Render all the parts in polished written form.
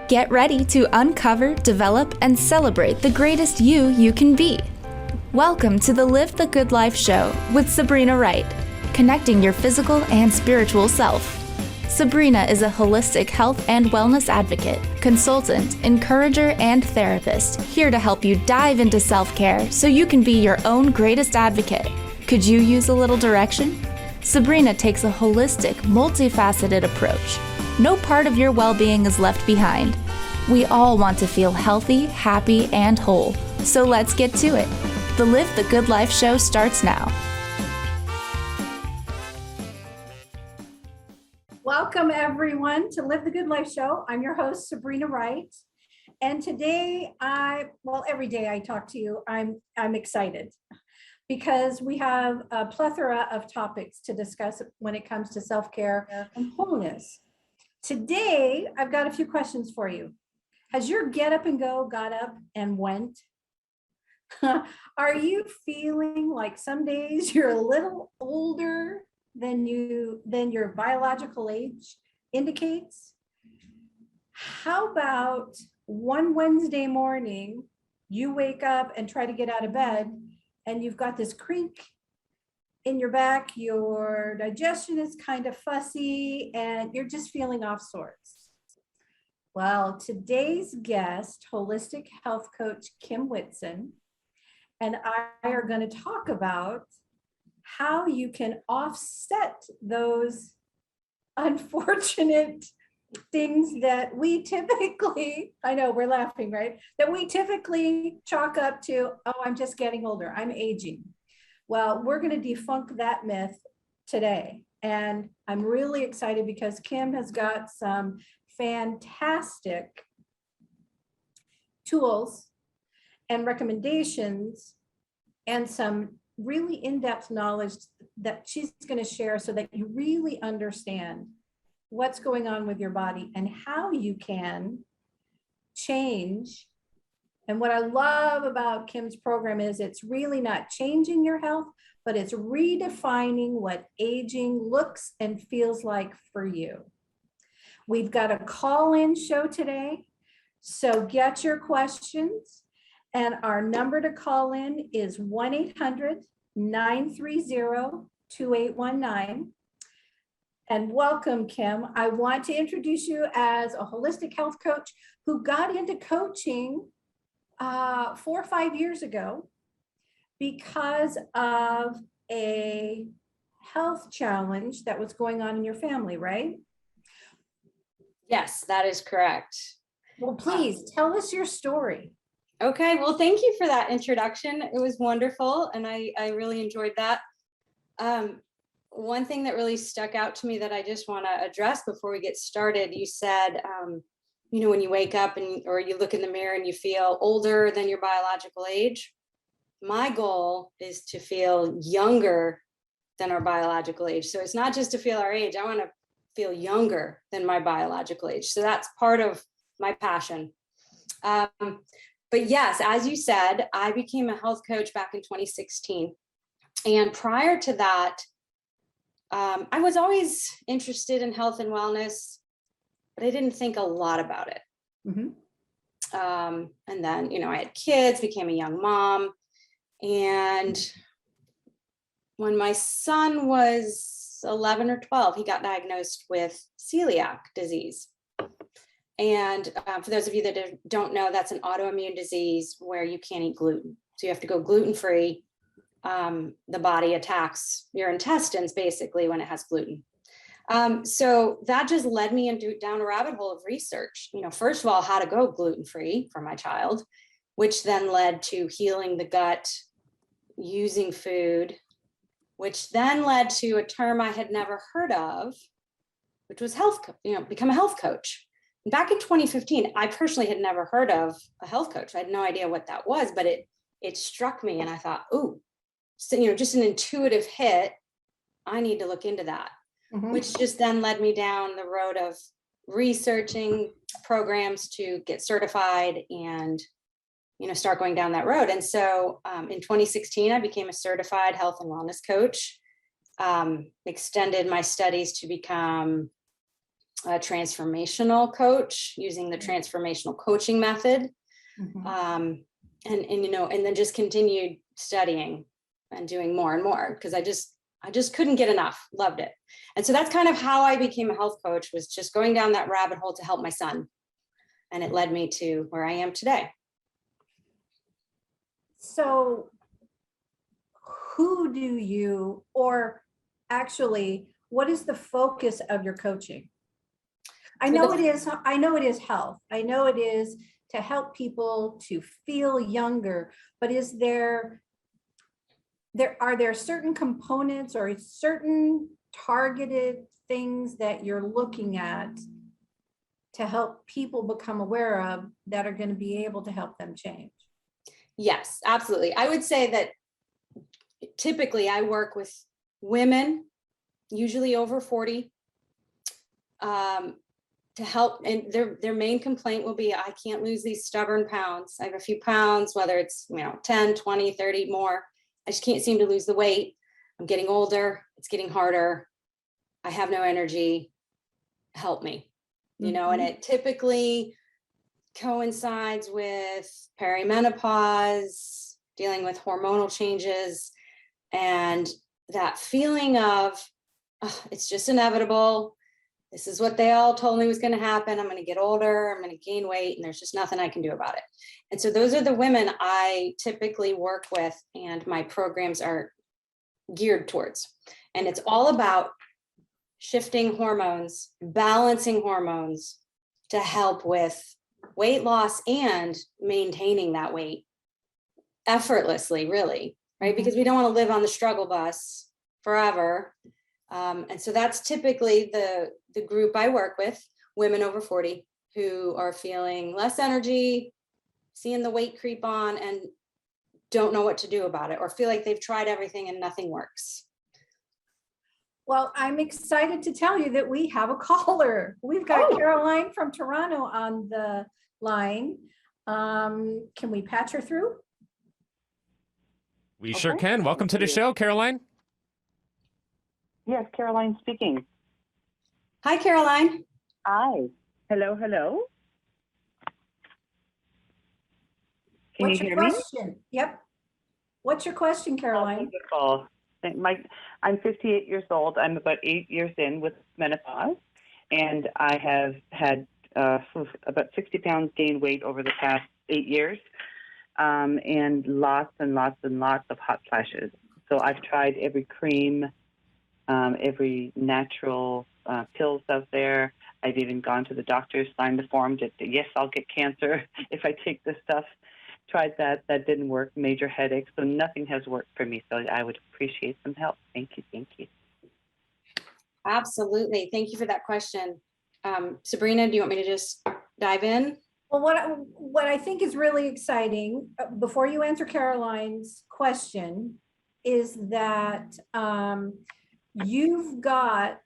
Get ready to uncover, develop, and celebrate the greatest you can be. Welcome to the Live the Good Life show with Sabrina Wright, connecting your physical and spiritual self. Sabrina is a holistic health and wellness advocate, consultant, encourager, and therapist, here to help you dive into self-care so you can be your own greatest advocate. Could you use a little direction? Sabrina takes a holistic, multifaceted approach. No part of your well-being is left behind. We all want to feel healthy, happy, and whole. So let's get to it. The Live the Good Life show starts now. Welcome everyone to Live the Good Life show. I'm your host, Sabrina Wright. And today every day I talk to you, I'm excited because we have a plethora of topics to discuss when it comes to self-care and wholeness. Today, I've got a few questions for you. Has your get up and go got up and went? Are you feeling like some days you're a little older than your biological age indicates? How about one Wednesday morning, you wake up and try to get out of bed and you've got this creak in your back, your digestion is kind of fussy, and you're just feeling off sorts. Well, today's guest, holistic health coach Kim Whitson, and I are going to talk about how you can offset those unfortunate things that we typically, I know we're laughing, right? That we typically chalk up to, oh, I'm just getting older, I'm aging. Well, we're going to debunk that myth today. And I'm really excited because Kim has got some fantastic tools and recommendations and some really in-depth knowledge that she's going to share so that you really understand what's going on with your body and how you can change. And what I love about Kim's program is it's really not changing your health, but it's redefining what aging looks and feels like for you. We've got a call-in show today, so get your questions. And our number to call in is 1-800-930-2819. And welcome, Kim. I want to introduce you as a holistic health coach who got into coaching 4 or 5 years ago because of a health challenge that was going on in your family, right? Yes, that is correct. Well, please tell us your story. Okay, well, thank you for that introduction. It was wonderful, and I really enjoyed that. One thing that really stuck out to me that I just want to address before we get started, you said, when you wake up or you look in the mirror and you feel older than your biological age. My goal is to feel younger than our biological age. So it's not just to feel our age. I want to feel younger than my biological age. So that's part of my passion. But yes, as you said, I became a health coach back in 2016. And prior to that, I was always interested in health and wellness, but I didn't think a lot about it. Mm-hmm. And then, I had kids, became a young mom. And when my son was 11 or 12, he got diagnosed with celiac disease. And for those of you that don't know, that's an autoimmune disease where you can't eat gluten. So you have to go gluten-free. The body attacks your intestines basically when it has gluten. So that just led me down a rabbit hole of research. First of all, how to go gluten-free for my child, which then led to healing the gut, using food, which then led to a term I had never heard of, which was become a health coach. And back in 2015, I personally had never heard of a health coach. I had no idea what that was, but it struck me, and I thought, ooh, so, just an intuitive hit. I need to look into that. Mm-hmm. Which just then led me down the road of researching programs to get certified and start going down that road. And so in 2016, I became a certified health and wellness coach, extended my studies to become a transformational coach using the transformational coaching method. And then just continued studying and doing more and more because I just couldn't get enough, loved it. And so that's kind of how I became a health coach, was just going down that rabbit hole to help my son. And it led me to where I am today. So who do you, or actually, what is the focus of your coaching? I know it is health. I know it is to help people to feel younger, but are there certain components or certain targeted things that you're looking at to help people become aware of that are going to be able to help them change? Yes, absolutely. I would say that typically I work with women, usually over 40, to help. And their main complaint will be, I can't lose these stubborn pounds. I have a few pounds, whether it's 10, 20, 30 more. I just can't seem to lose the weight. I'm getting older. It's getting harder. I have no energy. Help me. And it typically coincides with perimenopause, dealing with hormonal changes, and that feeling of, oh, it's just inevitable. This is what they all told me was going to happen. I'm going to get older. I'm going to gain weight, and there's just nothing I can do about it. And so those are the women I typically work with, and my programs are geared towards. And it's all about shifting hormones, balancing hormones to help with weight loss and maintaining that weight effortlessly, really, right? Because we don't want to live on the struggle bus forever. And so that's typically the group I work with, women over 40 who are feeling less energy, seeing the weight creep on, and don't know what to do about it, or feel like they've tried everything and nothing works. Well, I'm excited to tell you that we have a caller. We've got Caroline from Toronto on the line. Can we patch her through? We sure can. Welcome to the show, Caroline. Yes, Caroline speaking. Hi, Caroline. Hi. Hello, hello. Can What's you your hear me? question? Yep. What's your question, Caroline? Oh, wonderful. I'm 58 years old. I'm about 8 years in with menopause, and I have had about 60 pounds gained weight over the past 8 years, and lots and lots and lots of hot flashes. So I've tried every cream, every natural pills out there. I've even gone to the doctor, signed the form that, yes, I'll get cancer if I take this stuff. Tried that. That didn't work. Major headaches. So nothing has worked for me. So I would appreciate some help. Thank you. Thank you. Absolutely. Thank you for that question. Sabrina, do you want me to just dive in? Well, what I think is really exciting, before you answer Caroline's question, is that you've got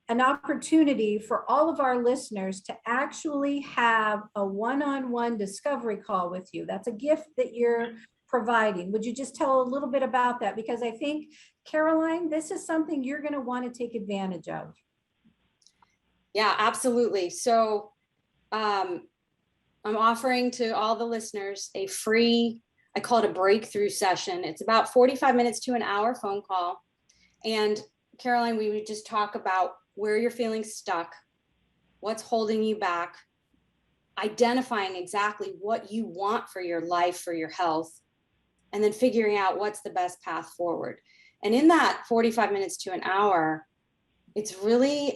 an opportunity for all of our listeners to actually have a one-on-one discovery call with you. That's a gift that you're providing. Would you just tell a little bit about that? Because I think, Caroline, this is something you're going to want to take advantage of. Yeah, absolutely. So I'm offering to all the listeners a free, I call it a breakthrough session. It's about 45 minutes to an hour phone call. And Caroline, we would just talk about where you're feeling stuck, what's holding you back, identifying exactly what you want for your life, for your health, and then figuring out what's the best path forward. And in that 45 minutes to an hour, it's really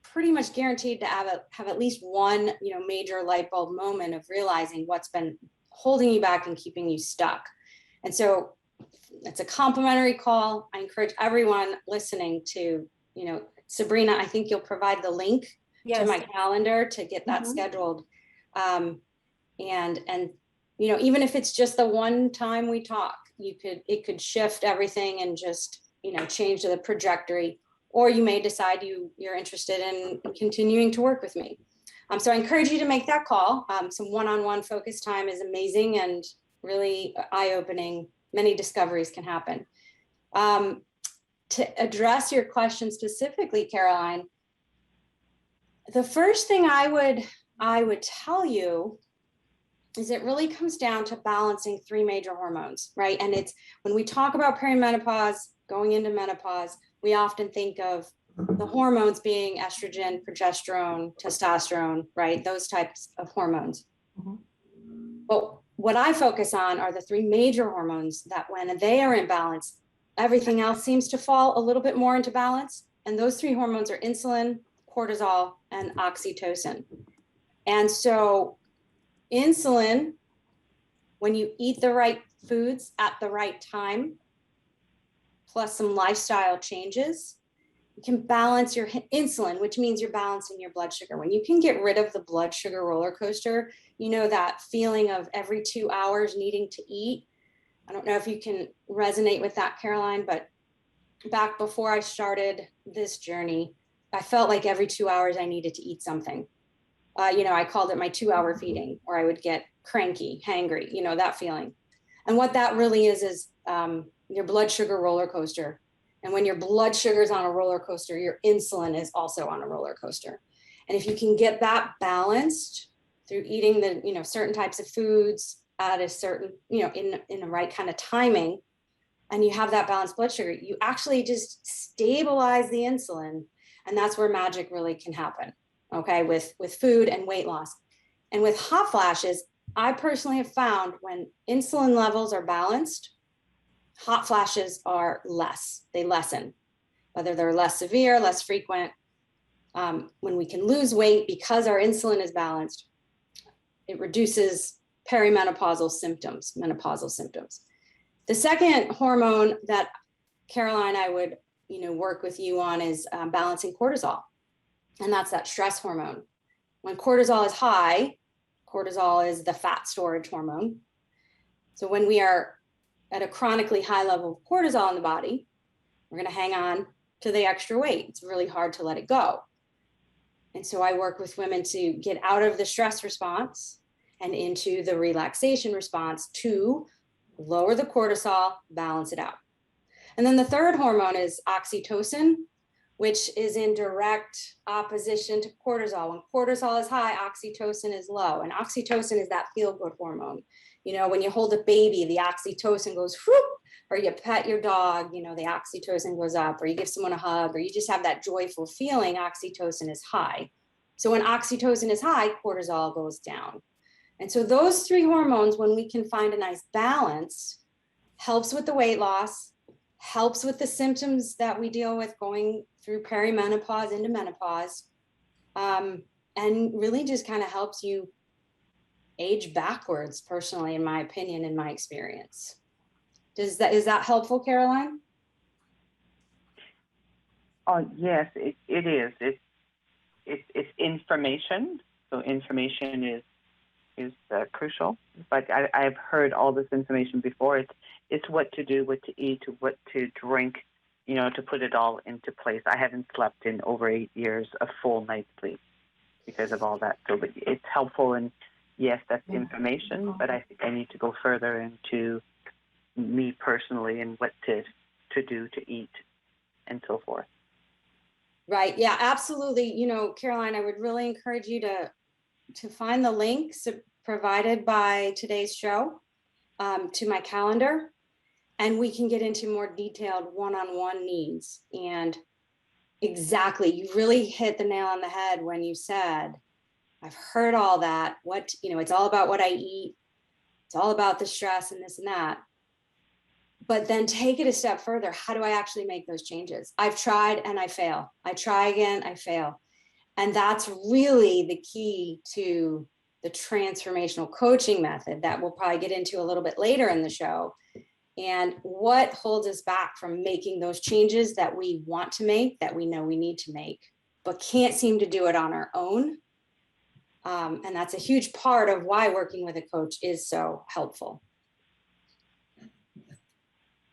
pretty much guaranteed to have at least one, major light bulb moment of realizing what's been holding you back and keeping you stuck. And so it's a complimentary call. I encourage everyone listening to, Sabrina, I think you'll provide the link to my calendar to get that scheduled. And even if it's just the one time we talk, it could shift everything and just, change the trajectory, or you may decide you're interested in continuing to work with me. So I encourage you to make that call. Some one-on-one focus time is amazing and really eye-opening. Many discoveries can happen. To address your question specifically, Caroline, the first thing I would tell you is it really comes down to balancing three major hormones, right? And it's when we talk about perimenopause, going into menopause, we often think of the hormones being estrogen, progesterone, testosterone, right? Those types of hormones. But what I focus on are the three major hormones that when they are in balance, everything else seems to fall a little bit more into balance. And those three hormones are insulin, cortisol, and oxytocin. And so insulin, when you eat the right foods at the right time, plus some lifestyle changes, you can balance your insulin, which means you're balancing your blood sugar. When you can get rid of the blood sugar roller coaster, you know, that feeling of every 2 hours needing to eat. I don't know if you can resonate with that, Caroline, but back before I started this journey, I felt like every 2 hours I needed to eat something. I called it my 2-hour feeding, or I would get cranky, hangry, that feeling. And what that really is your blood sugar roller coaster. And when your blood sugar is on a roller coaster, your insulin is also on a roller coaster. And if you can get that balanced through eating the, certain types of foods at a certain, in the right kind of timing, and you have that balanced blood sugar, you actually just stabilize the insulin. And that's where magic really can happen. Okay, with food and weight loss. And with hot flashes, I personally have found when insulin levels are balanced, hot flashes are less, they lessen, whether they're less severe, less frequent. When we can lose weight because our insulin is balanced, it reduces perimenopausal symptoms, menopausal symptoms. The second hormone that Caroline, I would, work with you on is balancing cortisol. And that's that stress hormone. When cortisol is high, cortisol is the fat storage hormone. So when we are at a chronically high level of cortisol in the body, we're going to hang on to the extra weight. It's really hard to let it go. And so I work with women to get out of the stress response and into the relaxation response to lower the cortisol, balance it out. And then the third hormone is oxytocin, which is in direct opposition to cortisol. When cortisol is high, oxytocin is low. And oxytocin is that feel-good hormone. When you hold a baby, the oxytocin goes whoop, or you pet your dog, the oxytocin goes up, or you give someone a hug, or you just have that joyful feeling, oxytocin is high. So when oxytocin is high, cortisol goes down. And so those three hormones, when we can find a nice balance, helps with the weight loss, helps with the symptoms that we deal with going through perimenopause into menopause, and really just kind of helps you age backwards, personally, in my opinion, in my experience. Is that helpful, Caroline? Oh, yes, it is. It's information. So information is crucial. But I've heard all this information before. It's what to do, what to eat, what to drink, to put it all into place. I haven't slept in over 8 years, a full night's sleep because of all that. So but it's helpful, and yes, that's information, but I think I need to go further into me personally and what to do, to eat, and so forth. Right. Yeah, absolutely. Caroline, I would really encourage you to find the links provided by today's show to my calendar, and we can get into more detailed one-on-one needs. And exactly, you really hit the nail on the head when you said, I've heard all that, it's all about what I eat. It's all about the stress and this and that. But then take it a step further. How do I actually make those changes? I've tried and I fail. I try again, I fail. And that's really the key to the transformational coaching method that we'll probably get into a little bit later in the show. And what holds us back from making those changes that we want to make, that we know we need to make, but can't seem to do it on our own. And that's a huge part of why working with a coach is so helpful.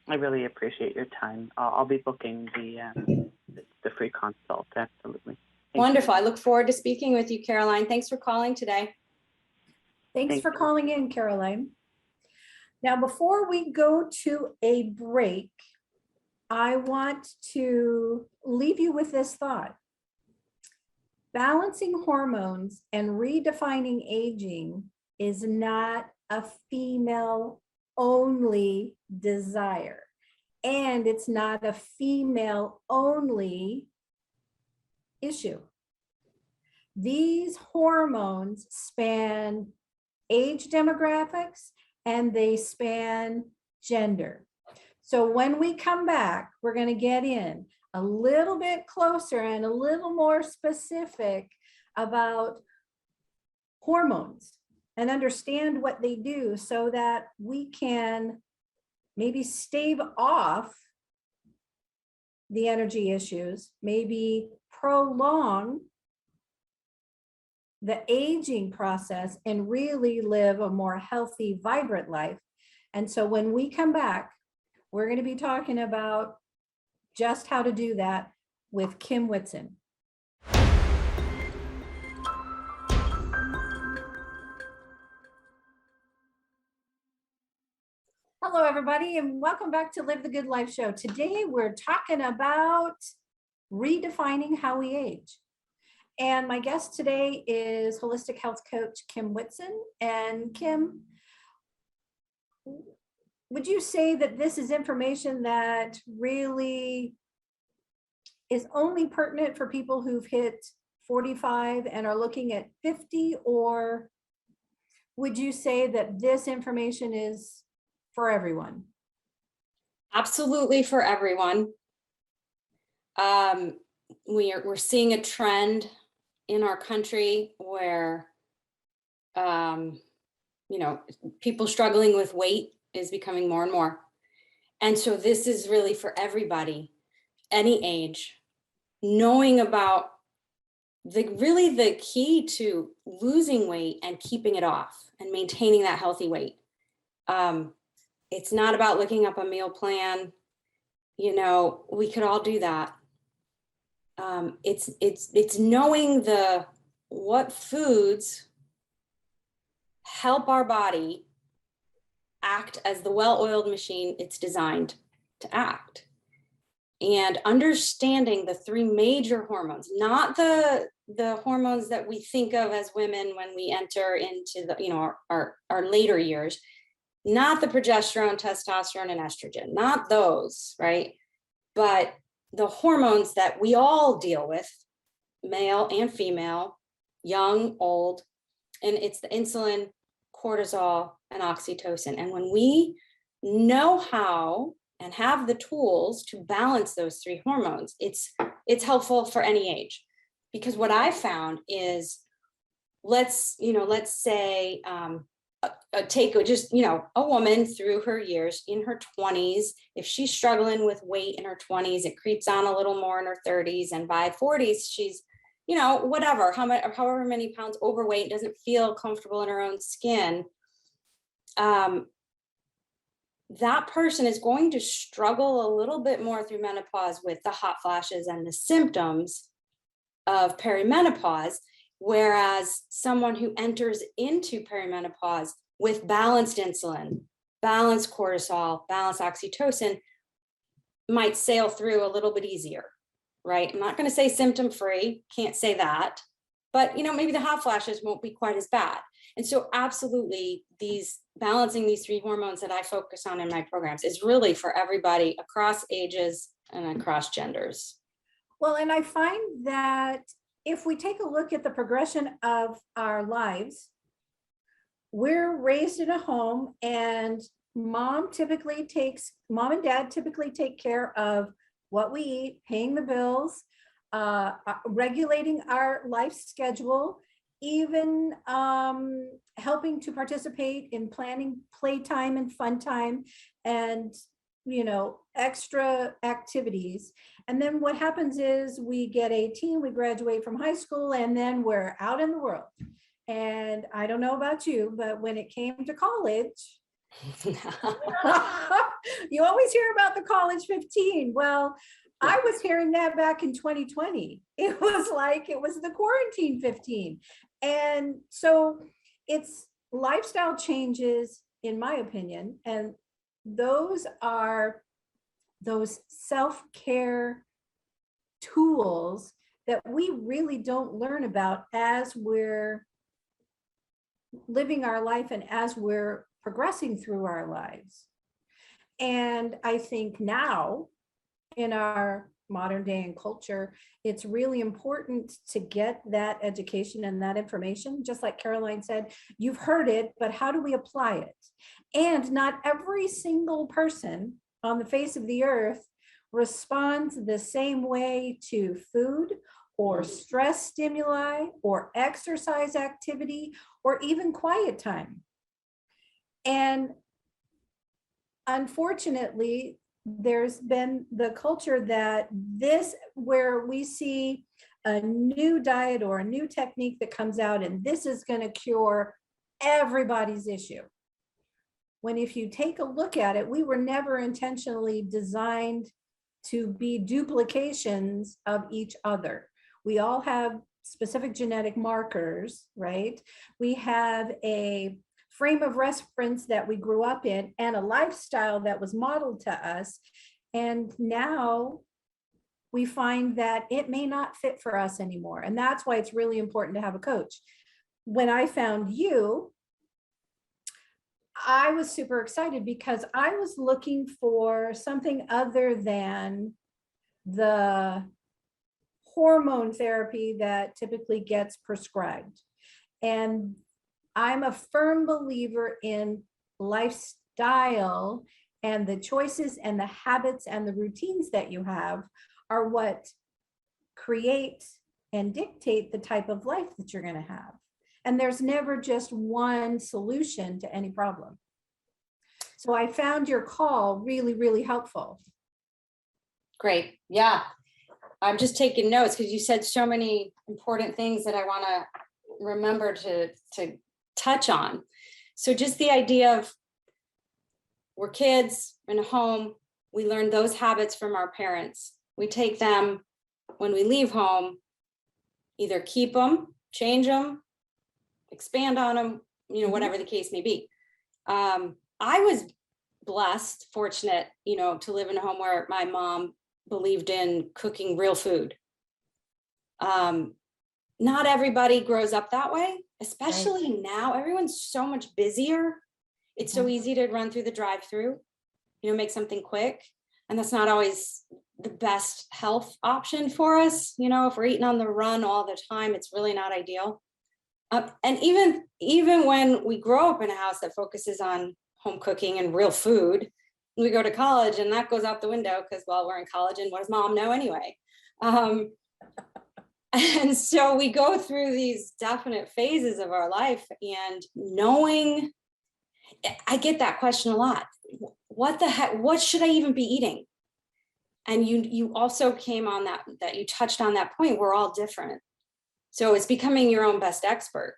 I really appreciate your time. I'll be booking the free consult. Absolutely. Wonderful. I look forward to speaking with you, Caroline. Thanks for calling today. Thanks Thank for you. calling in, Caroline. Now, before we go to a break, I want to leave you with this thought. Balancing hormones and redefining aging is not a female-only desire, and it's not a female-only issue. These hormones span age demographics and they span gender. So when we come back, we're going to get in a little bit closer and a little more specific about hormones and understand what they do so that we can maybe stave off the energy issues, maybe prolong the aging process and really live a more healthy, vibrant life. And so when we come back, we're going to be talking about just how to do that with Kim Whitson. Hello, everybody, and welcome back to Live the Good Life Show. Today, we're talking about redefining how we age. And my guest today is holistic health coach Kim Whitson. And Kim, would you say that this is information that really is only pertinent for people who've hit 45 and are looking at 50? Or would you say that this information is for everyone? Absolutely for everyone. We're seeing a trend in our country where, people struggling with weight is becoming more and more. And so this is really for everybody, any age, knowing about the key to losing weight and keeping it off and maintaining that healthy weight. It's not about looking up a meal plan. We could all do that. It's knowing what foods help our body act as the well-oiled machine it's designed to act, and understanding the three major hormones, not the hormones that we think of as women when we enter into our later years, not the progesterone, testosterone, and estrogen, not those, right? But the hormones that we all deal with, male and female, young, old, and it's the insulin, cortisol, and oxytocin. And when we know how and have the tools to balance those three hormones, it's helpful for any age. Because what I found is, let's say a woman through her years in her 20s, if she's struggling with weight in her 20s, it creeps on a little more in her 30s, and by 40s she's however many pounds overweight, doesn't feel comfortable in her own skin. That person is going to struggle a little bit more through menopause with the hot flashes and the symptoms of perimenopause. Whereas someone who enters into perimenopause with balanced insulin, balanced cortisol, balanced oxytocin might sail through a little bit easier, right? I'm not going to say symptom-free, can't say that, but maybe the hot flashes won't be quite as bad. And so absolutely, balancing these three hormones that I focus on in my programs is really for everybody across ages and across genders. Well, and I find that if we take a look at the progression of our lives, we're raised in a home, and mom and dad typically take care of what we eat, paying the bills, regulating our life schedule, even helping to participate in planning playtime and fun time and extra activities. And then what happens is we get 18, we graduate from high school, and then we're out in the world. And I don't know about you, but when it came to college, you always hear about the college 15. Well, I was hearing that back in 2020. It was like, it was the quarantine 15. And so it's lifestyle changes, in my opinion, and those are those self-care tools that we really don't learn about as we're living our life and as we're progressing through our lives. And I think now in our modern day and culture, it's really important to get that education and that information. Just like Caroline said, you've heard it, but how do we apply it? And not every single person on the face of the earth responds the same way to food or stress stimuli or exercise activity or even quiet time. And unfortunately, there's been the culture that this, where we see a new diet or a new technique that comes out and this is going to cure everybody's issue. When if you take a look at it, we were never intentionally designed to be duplications of each other. We all have specific genetic markers, right? We have a frame of reference that we grew up in and a lifestyle that was modeled to us. And now we find that it may not fit for us anymore. And that's why it's really important to have a coach. When I found you, I was super excited because I was looking for something other than the hormone therapy that typically gets prescribed. And I'm a firm believer in lifestyle, and the choices and the habits and the routines that you have are what create and dictate the type of life that you're going to have. And there's never just one solution to any problem. So I found your call really, really helpful. Great. Yeah. I'm just taking notes because you said so many important things that I want to remember to touch on. So just the idea of we're kids in a home, we learn those habits from our parents. We take them when we leave home, either keep them, change them, expand on them, whatever the case may be. I was blessed, fortunate, to live in a home where my mom believed in cooking real food. Not everybody grows up that way, especially now. Everyone's so much busier. It's so easy to run through the drive-through, make something quick. And that's not always the best health option for us. If we're eating on the run all the time, it's really not ideal. And even when we grow up in a house that focuses on home cooking and real food, we go to college and that goes out the window because, well, we're in college and what does mom know anyway? And so we go through these definite phases of our life, and knowing, I get that question a lot. What the heck, what should I even be eating? And you also came on that you touched on that point. We're all different. So it's becoming your own best expert.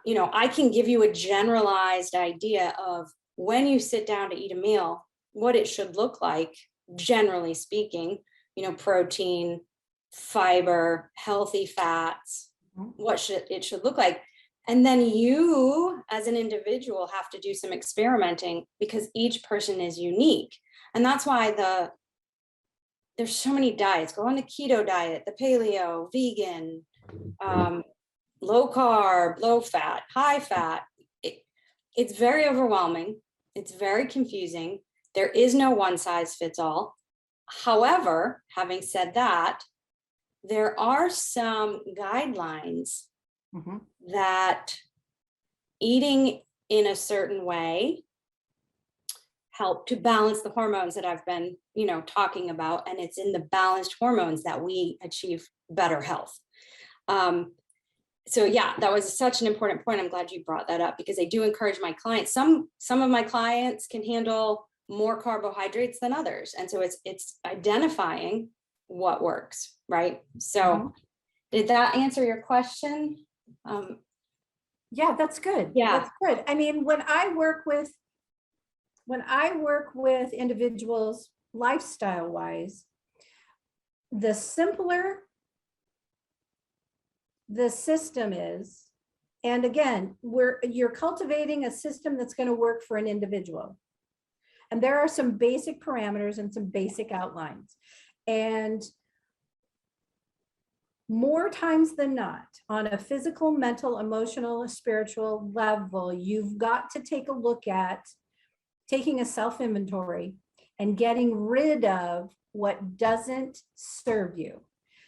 I can give you a generalized idea of when you sit down to eat a meal, what it should look like, generally speaking, protein, fiber, healthy fats, what it should look like. And then you as an individual have to do some experimenting because each person is unique. And that's why there's so many diets. Go on the keto diet, the paleo, vegan, low carb, low fat, high fat. It's very overwhelming. It's very confusing. There is no one size fits all. However, having said that, there are some guidelines that eating in a certain way help to balance the hormones that I've been, talking about. And it's in the balanced hormones that we achieve better health. So yeah, that was such an important point. I'm glad you brought that up because I do encourage my clients. Some of my clients can handle more carbohydrates than others. And so it's identifying what works, right? So did that answer your question? Yeah, that's good. Yeah. That's good. I mean, when I work with individuals lifestyle wise, the simpler the system is, and again, you're cultivating a system that's going to work for an individual. And there are some basic parameters and some basic outlines. And more times than not, on a physical, mental, emotional, spiritual level, you've got to take a look at taking a self-inventory and getting rid of what doesn't serve you.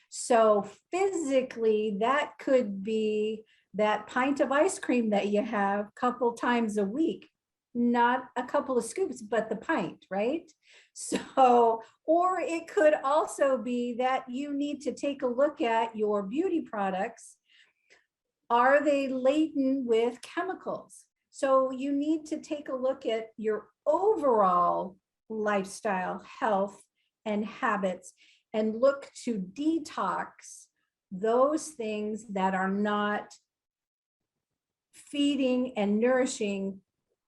So physically, that could be that pint of ice cream that you have a couple times a week, not a couple of scoops, but the pint, right? So, or it could also be that you need to take a look at your beauty products. Are they laden with chemicals? So you need to take a look at your overall lifestyle, health, and habits, and look to detox those things that are not feeding and nourishing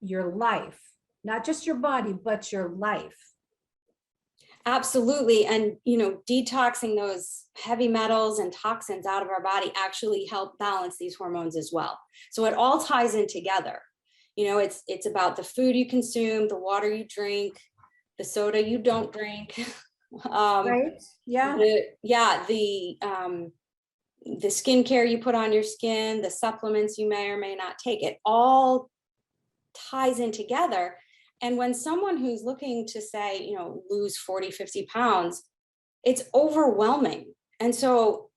your life, not just your body, but your life. Absolutely. And, detoxing those heavy metals and toxins out of our body actually help balance these hormones as well. So it all ties in together. It's about the food you consume, the water you drink, the soda you don't drink. Right? Yeah. The skincare you put on your skin, the supplements you may or may not take, it all ties in together. And when someone who's looking to say, lose 40, 50 pounds, it's overwhelming. And so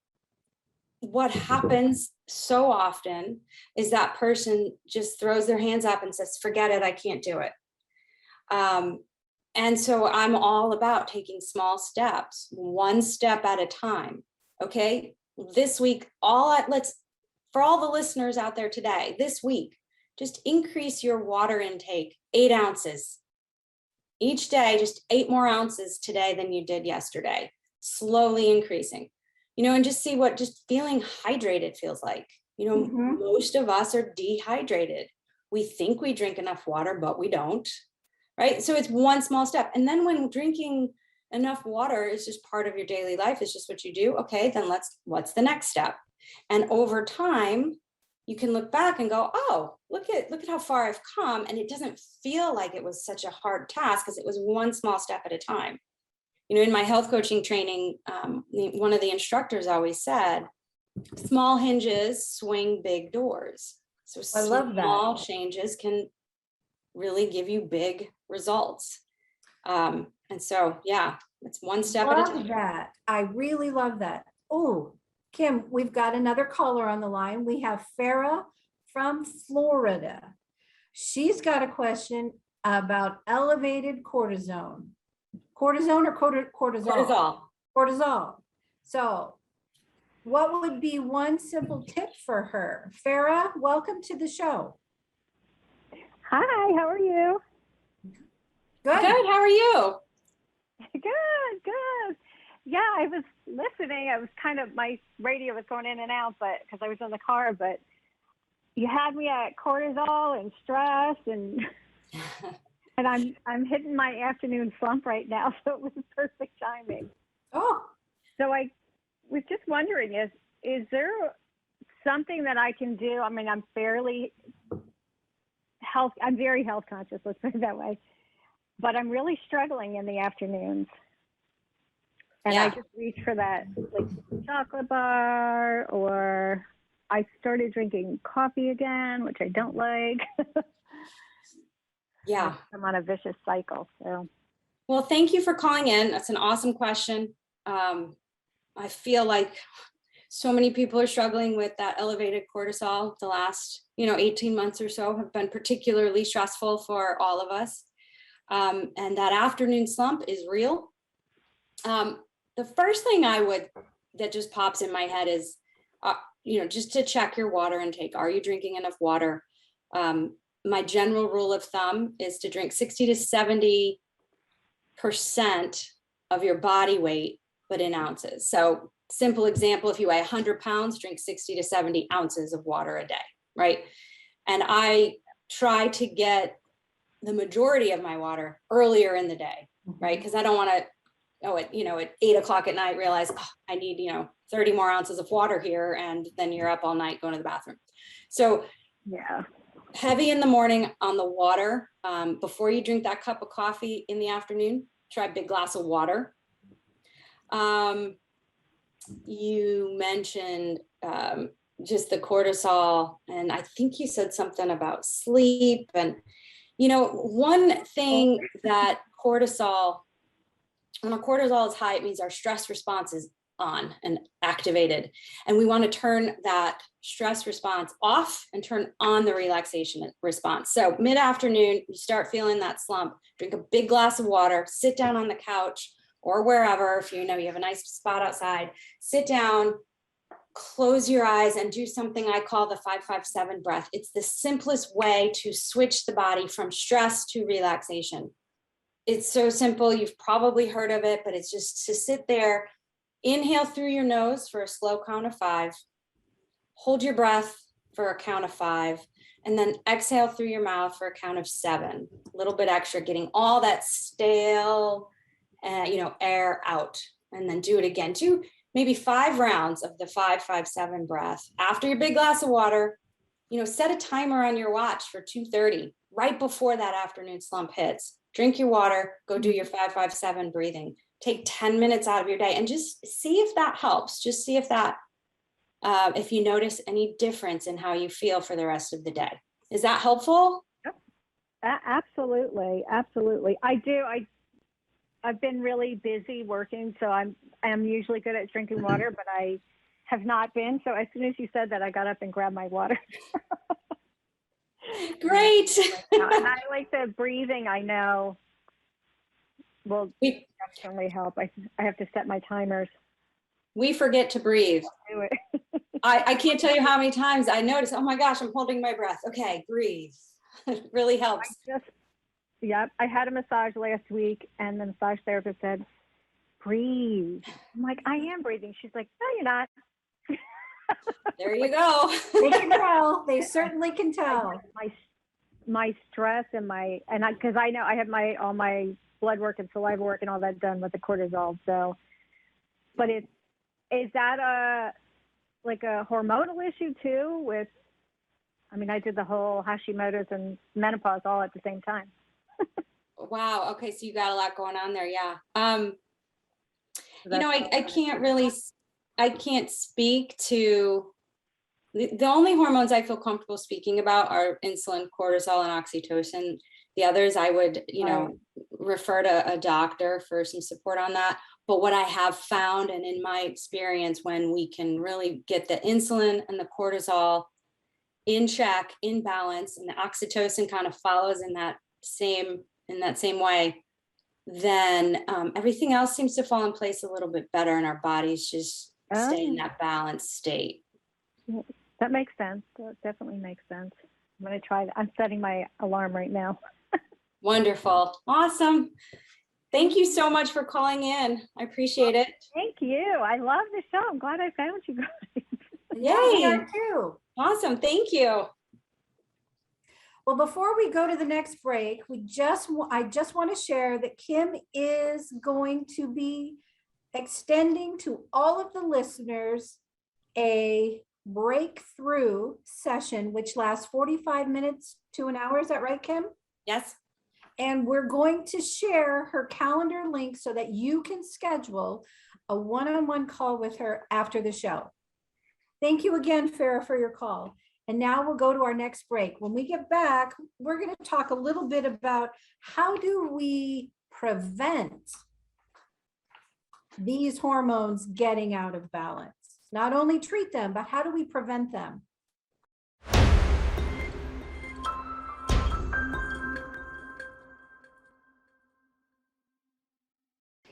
what happens so often is that person just throws their hands up and says, forget it, I can't do it. And so I'm all about taking small steps, one step at a time. Okay. This week, for all the listeners out there today, this week, just increase your water intake 8 ounces each day, just 8 more ounces today than you did yesterday, slowly increasing, and just see what just feeling hydrated feels like. Most of us are dehydrated. We think we drink enough water, but we don't. Right. So it's one small step. And then when drinking enough water is just part of your daily life, it's just what you do. Okay, then what's the next step? And over time, you can look back and go, oh, look at how far I've come. And it doesn't feel like it was such a hard task because it was one small step at a time. In my health coaching training, one of the instructors always said, small hinges swing big doors. So I love that. Small changes can really give you big results. And so, it's one step at a time. Love that. I really love that. Oh, Kim, we've got another caller on the line. We have Farah from Florida. She's got a question about elevated cortisone. Cortisone or cortisol? Cortisol. So what would be one simple tip for her? Farah, welcome to the show. Hi, how are you? Good. How are you? Good. Yeah, I was listening. I was my radio was going in and out, but because I was in the car, but you had me at cortisol and stress and and I'm hitting my afternoon slump right now, so it was perfect timing. Oh. So I was just wondering, is there something that I can do? I mean, I'm very health conscious, let's put it that way. But I'm really struggling in the afternoons. And I just reach for that chocolate bar, or I started drinking coffee again, which I don't like. Yeah. I'm on a vicious cycle. So. Well, thank you for calling in. That's an awesome question. I feel like so many people are struggling with that elevated cortisol. The last, 18 months or so have been particularly stressful for all of us. And that afternoon slump is real. The first thing that just pops in my head is, just to check your water intake. Are you drinking enough water? My general rule of thumb is to drink 60 to 70% of your body weight, but in ounces. So simple example, if you weigh 100 pounds, drink 60 to 70 ounces of water a day, right? And I try to get the majority of my water earlier in the day, right? Because I don't want to at 8 o'clock at night, realize, oh, I need, 30 more ounces of water here. And then you're up all night going to the bathroom. So Yeah. heavy in the morning on the water. Before you drink that cup of coffee in the afternoon, try a big glass of water. You mentioned just the cortisol, and I think you said something about sleep. And, one thing that when our cortisol is high, it means our stress response is on and activated. And we want to turn that stress response off and turn on the relaxation response. So mid-afternoon, you start feeling that slump, drink a big glass of water, sit down on the couch or wherever, if you have a nice spot outside, sit down, close your eyes and do something I call the 5-5-7 breath. It's the simplest way to switch the body from stress to relaxation. It's so simple. You've probably heard of it, but it's just to sit there, inhale through your nose for a slow count of 5, hold your breath for a count of 5, and then exhale through your mouth for a count of 7. A little bit extra, getting all that stale, air out, and then do it again. Do maybe 5 rounds of the 5-5-7 breath. After your big glass of water, set a timer on your watch for 2:30, right before that afternoon slump hits. Drink your water, go do your 5-5-7 breathing. Take 10 minutes out of your day and just see if that helps. Just see if if you notice any difference in how you feel for the rest of the day. Is that helpful? Yep. Absolutely. Absolutely. I do. I've been really busy working, so I'm usually good at drinking water, but I have not been. So as soon as you said that, I got up and grabbed my water. Great. And I like the breathing, I know will definitely help. I have to set my timers. We forget to breathe. Do it. I can't tell you how many times I notice, oh my gosh, I'm holding my breath. Okay, breathe. It really helps. I had a massage last week and the massage therapist said, breathe. I'm like, I am breathing. She's like, no, you're not. There you go. They can tell. They certainly can tell. My stress and because I know I have all my blood work and saliva work and all that done with the cortisol. So, but is that a hormonal issue too? I did the whole Hashimoto's and menopause all at the same time. Wow. Okay. So you got a lot going on there. Yeah. I can't speak to the only hormones I feel comfortable speaking about are insulin, cortisol, and oxytocin. The others I would, refer to a doctor for some support on that. But what I have found, and in my experience, when we can really get the insulin and the cortisol in check, in balance, and the oxytocin kind of follows in that same way, then everything else seems to fall in place a little bit better, and our bodies just stay in that balanced state. That makes sense. That definitely makes sense. I'm going to try that. I'm setting my alarm right now. Wonderful. Awesome. Thank you so much for calling in. I appreciate it. Thank you. I love the show. I'm glad I found you guys. Yay! Yeah, too. Awesome. Thank you. Well, before we go to the next break, I just want to share that Kim is going to be extending to all of the listeners a breakthrough session, which lasts 45 minutes to an hour. Is that right, Kim? Yes. And we're going to share her calendar link so that you can schedule a one-on-one call with her after the show. Thank you again, Farah, for your call. And now we'll go to our next break. When we get back, we're going to talk a little bit about how do we prevent these hormones getting out of balance. Not only treat them, but how do we prevent them?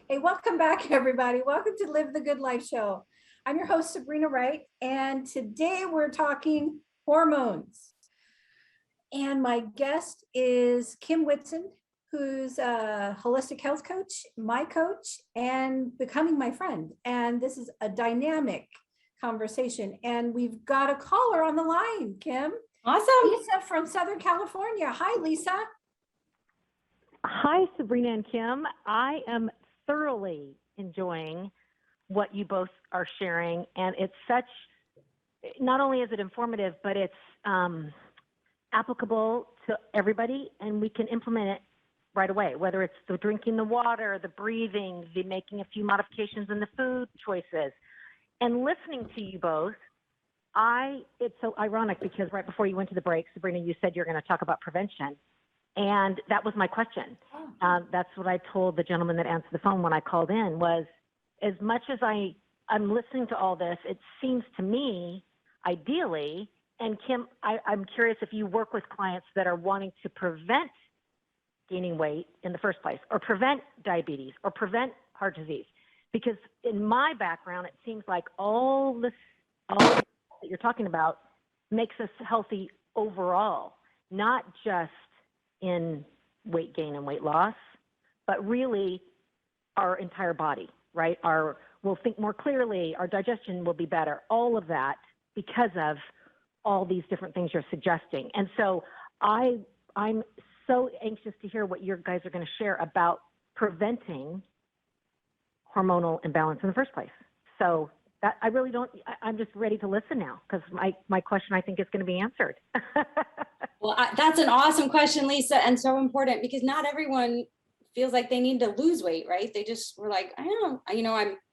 Hey, welcome back, everybody. Welcome to Live the Good Life Show. I'm your host, Sabrina Wright, and today we're talking hormones. And my guest is Kim Whitson, who's a holistic health coach, my coach, and becoming my friend. And this is a dynamic conversation. And we've got a caller on the line, Kim. Awesome. Lisa from Southern California. Hi, Lisa. Hi, Sabrina and Kim. I am thoroughly enjoying what you both are sharing. And it's such, not only is it informative, but it's applicable to everybody, and we can implement it right away, whether it's the drinking the water, the breathing, the making a few modifications in the food choices. And listening to you both, it's so ironic because right before you went to the break, Sabrina, you said you're going to talk about prevention. And that was my question. That's what I told the gentleman that answered the phone when I called in was, as much as I'm listening to all this, it seems to me, ideally, and Kim, I'm curious if you work with clients that are wanting to prevent gaining weight in the first place, or prevent diabetes, or prevent heart disease. Because in my background, it seems like all that you're talking about makes us healthy overall, not just in weight gain and weight loss, but really our entire body, right? We'll think more clearly, our digestion will be better, all of that because of all these different things you're suggesting. And so I'm so anxious to hear what you guys are going to share about preventing hormonal imbalance in the first place. So that I'm just ready to listen now because my question I think is going to be answered. Well, that's an awesome question, Lisa, and so important because not everyone feels like they need to lose weight, right? They just were like, I'm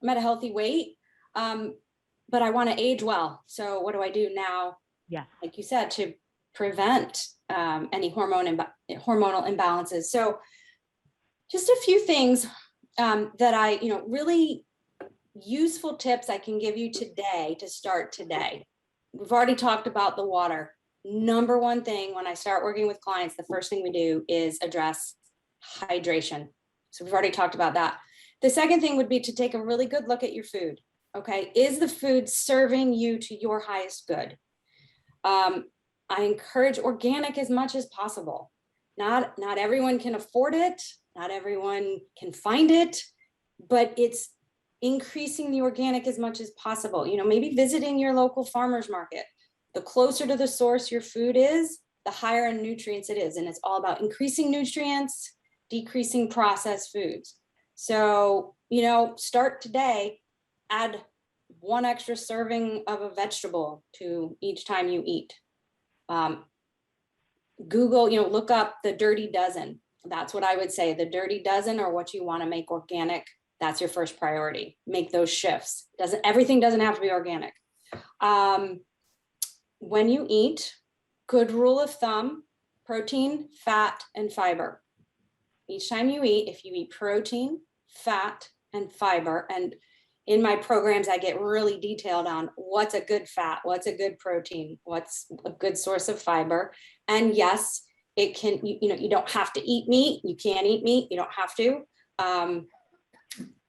at a healthy weight, but I want to age well. So what do I do now? Yeah, like you said, to prevent any hormonal imbalances. So just a few things that really useful tips I can give you today to start today. We've already talked about the water. Number one thing when I start working with clients, the first thing we do is address hydration. So we've already talked about that. The second thing would be to take a really good look at your food. Okay, is the food serving you to your highest good? I encourage organic as much as possible. Not everyone can afford it. Not everyone can find it, but it's increasing the organic as much as possible. Maybe visiting your local farmer's market. The closer to the source your food is, the higher in nutrients it is. And it's all about increasing nutrients, decreasing processed foods. So, start today, add one extra serving of a vegetable to each time you eat. Google, look up the dirty dozen. That's what I would say. The dirty dozen or what you want to make organic. That's your first priority. Make those shifts. Everything doesn't have to be organic. When you eat, good rule of thumb, protein, fat, and fiber. Each time you eat, if you eat protein, fat, and fiber, and in my programs, I get really detailed on what's a good fat, what's a good protein, what's a good source of fiber. And yes, it can, you don't have to eat meat. You can eat meat. You don't have to.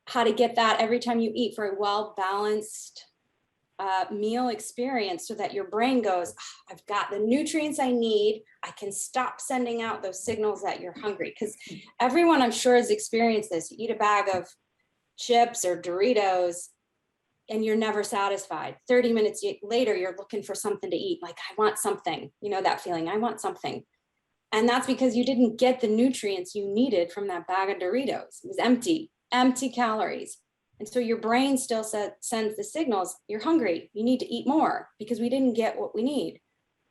How to get that every time you eat for a well-balanced meal experience so that your brain goes, I've got the nutrients I need. I can stop sending out those signals that you're hungry. Because everyone I'm sure has experienced this. You eat a bag of chips or Doritos and you're never satisfied. 30 minutes later, you're looking for something to eat. Like, I want something, that feeling, I want something. And that's because you didn't get the nutrients you needed from that bag of Doritos. It was empty calories. And so your brain still sends the signals, you're hungry, you need to eat more because we didn't get what we need.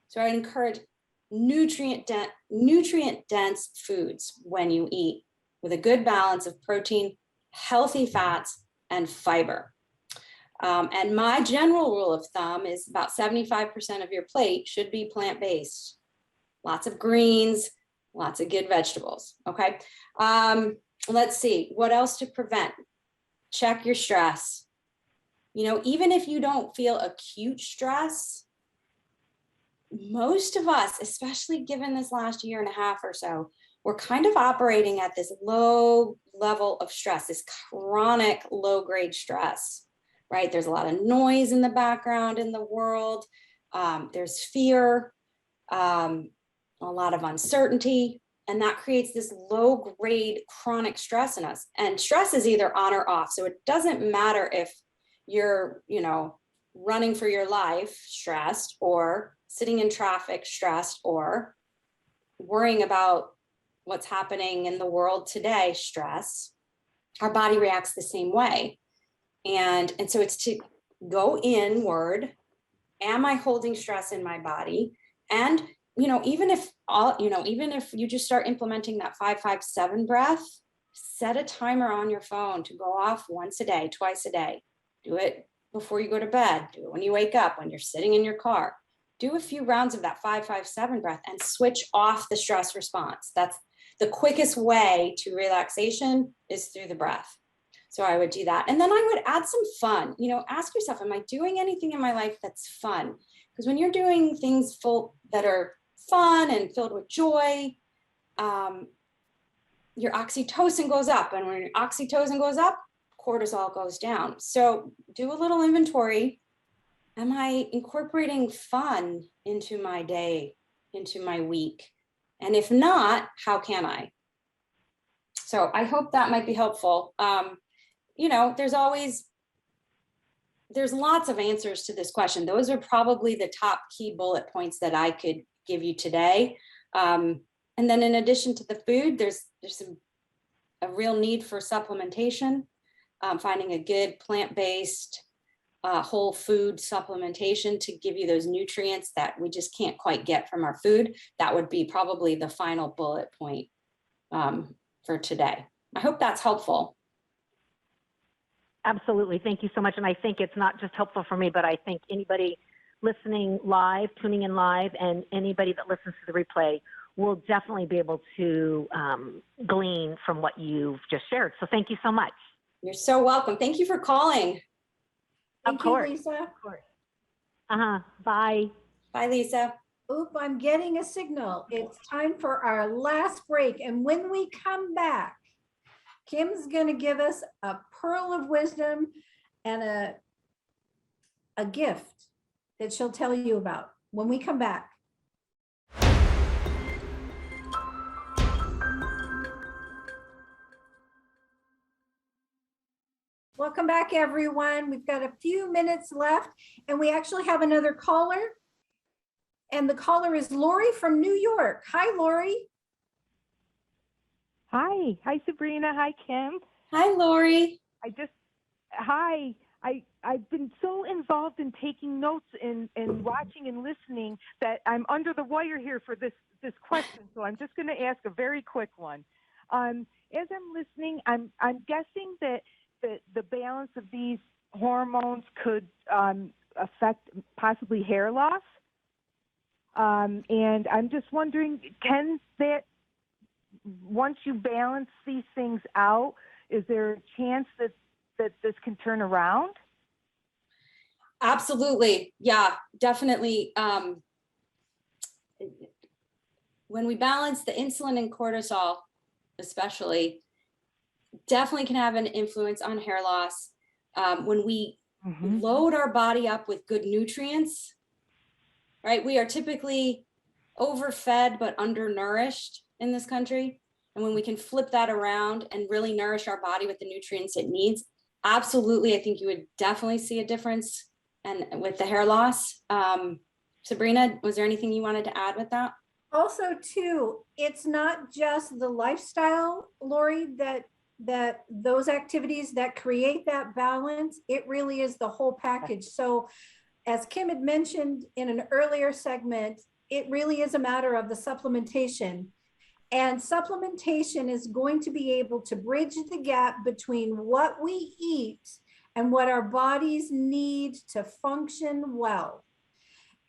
So I encourage nutrient dense foods when you eat with a good balance of protein, healthy fats, and fiber. And my general rule of thumb is about 75% of your plate should be plant-based. Lots of greens, lots of good vegetables, okay? Let's see, what else to prevent? Check your stress. Even if you don't feel acute stress, most of us, especially given this last year and a half or so, we're kind of operating at this low level of stress, this chronic low-grade stress, right? There's a lot of noise in the background in the world. There's fear, a lot of uncertainty, and that creates this low-grade chronic stress in us. And stress is either on or off. So it doesn't matter if you're, running for your life stressed, or sitting in traffic stressed, or worrying about what's happening in the world today, stress. our body reacts the same way. And so it's to go inward. Am I holding stress in my body? And, even if you just start implementing that 5-5-7 breath, set a timer on your phone to go off once a day, twice a day. Do it before you go to bed. Do it when you wake up, when you're sitting in your car. Do a few rounds of that 5-5-7 breath and switch off the stress response. That's the quickest way to relaxation is through the breath. So I would do that. And then I would add some fun. Ask yourself, am I doing anything in my life that's fun? Because when you're doing things that are fun and filled with joy, your oxytocin goes up. And when your oxytocin goes up, cortisol goes down. So do a little inventory. Am I incorporating fun into my day, into my week? And if not, how can I? So I hope that might be helpful. There's lots of answers to this question. Those are probably the top key bullet points that I could give you today. And then in addition to the food, there's a real need for supplementation, finding a good plant-based whole food supplementation to give you those nutrients that we just can't quite get from our food. That would be probably the final bullet point for today. I hope that's helpful. Absolutely. Thank you so much. And I think it's not just helpful for me, but I think anybody listening live, tuning in live, and anybody that listens to the replay will definitely be able to glean from what you've just shared. So thank you so much. You're so welcome. Thank you for calling. Thank you, Lisa. Of course. Bye. Bye, Lisa. Oop, I'm getting a signal. It's time for our last break. And when we come back, Kim's going to give us a pearl of wisdom and a gift that she'll tell you about when we come back. Welcome back, everyone. We've got a few minutes left, and we actually have another caller. And the caller is Lori from New York. Hi, Lori. Hi. Hi, Sabrina. Hi, Kim. Hi, Lori. I've been so involved in taking notes and watching and listening that I'm under the wire here for this question. So I'm just going to ask a very quick one. As I'm listening, I'm guessing that the balance of these hormones could affect possibly hair loss. And I'm just wondering, can that, once you balance these things out, is there a chance that this can turn around? Absolutely. Yeah, definitely. When we balance the insulin and cortisol, especially, definitely can have an influence on hair loss. When we load our body up with good nutrients, right? We are typically overfed but undernourished in this country. And when we can flip that around and really nourish our body with the nutrients it needs, absolutely, I think you would definitely see a difference and with the hair loss. Sabrina, was there anything you wanted to add with that? Also, too, it's not just the lifestyle, Lori, that those activities that create that balance, it really is the whole package. So as Kim had mentioned in an earlier segment, it really is a matter of the supplementation. And supplementation is going to be able to bridge the gap between what we eat and what our bodies need to function well.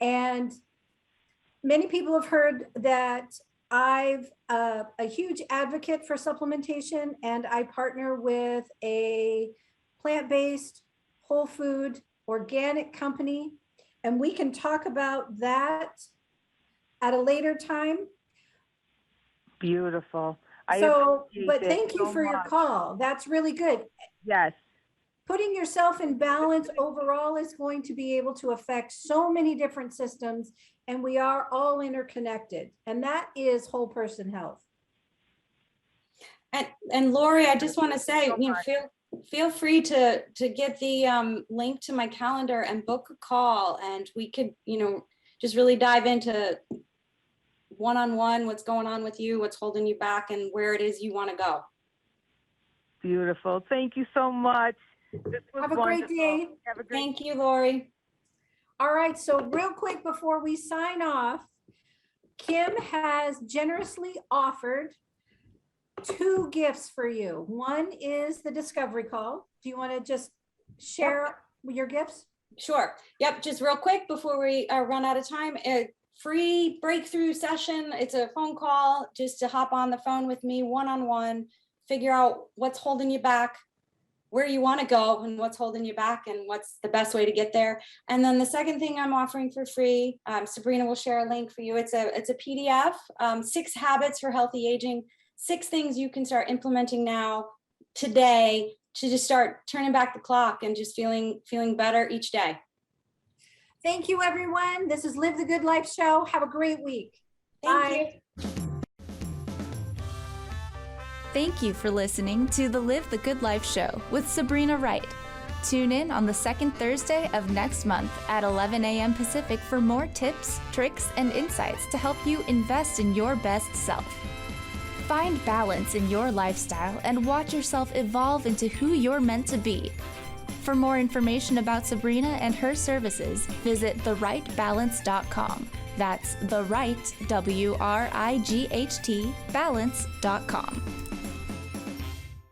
And many people have heard that I'm a huge advocate for supplementation, and I partner with a plant-based, whole food, organic company, and we can talk about that at a later time. Beautiful. But thank you for your call. That's really good. Yes. Putting yourself in balance overall is going to be able to affect so many different systems, and we are all interconnected, and that is whole person health. And Lori, I just want to say, feel free to get the link to my calendar and book a call, and we could, just really dive into one-on-one, what's going on with you, what's holding you back, and where it is you want to go. Beautiful. Thank you so much. This was Have a great wonderful. day. Have a great Thank you, Lori. All right, so real quick before we sign off, Kim has generously offered 2 gifts for you. One is the discovery call. Do you want to just share your gifts? Sure. Yep. Just real quick before we run out of time, a free breakthrough session. It's a phone call just to hop on the phone with me one-on-one, figure out what's holding you back, where you want to go and what's holding you back and what's the best way to get there. And then the second thing I'm offering for free, Sabrina will share a link for you. It's a PDF, 6 habits for healthy aging, 6 things you can start implementing now today to just start turning back the clock and just feeling better each day. Thank you, everyone. This is Live the Good Life Show. Have a great week. Thank you. Thank you for listening to the Live the Good Life Show with Sabrina Wright. Tune in on the second Thursday of next month at 11 a.m. Pacific for more tips, tricks, and insights to help you invest in your best self. Find balance in your lifestyle and watch yourself evolve into who you're meant to be. For more information about Sabrina and her services, visit therightbalance.com. That's the right, WRIGHT, balance.com.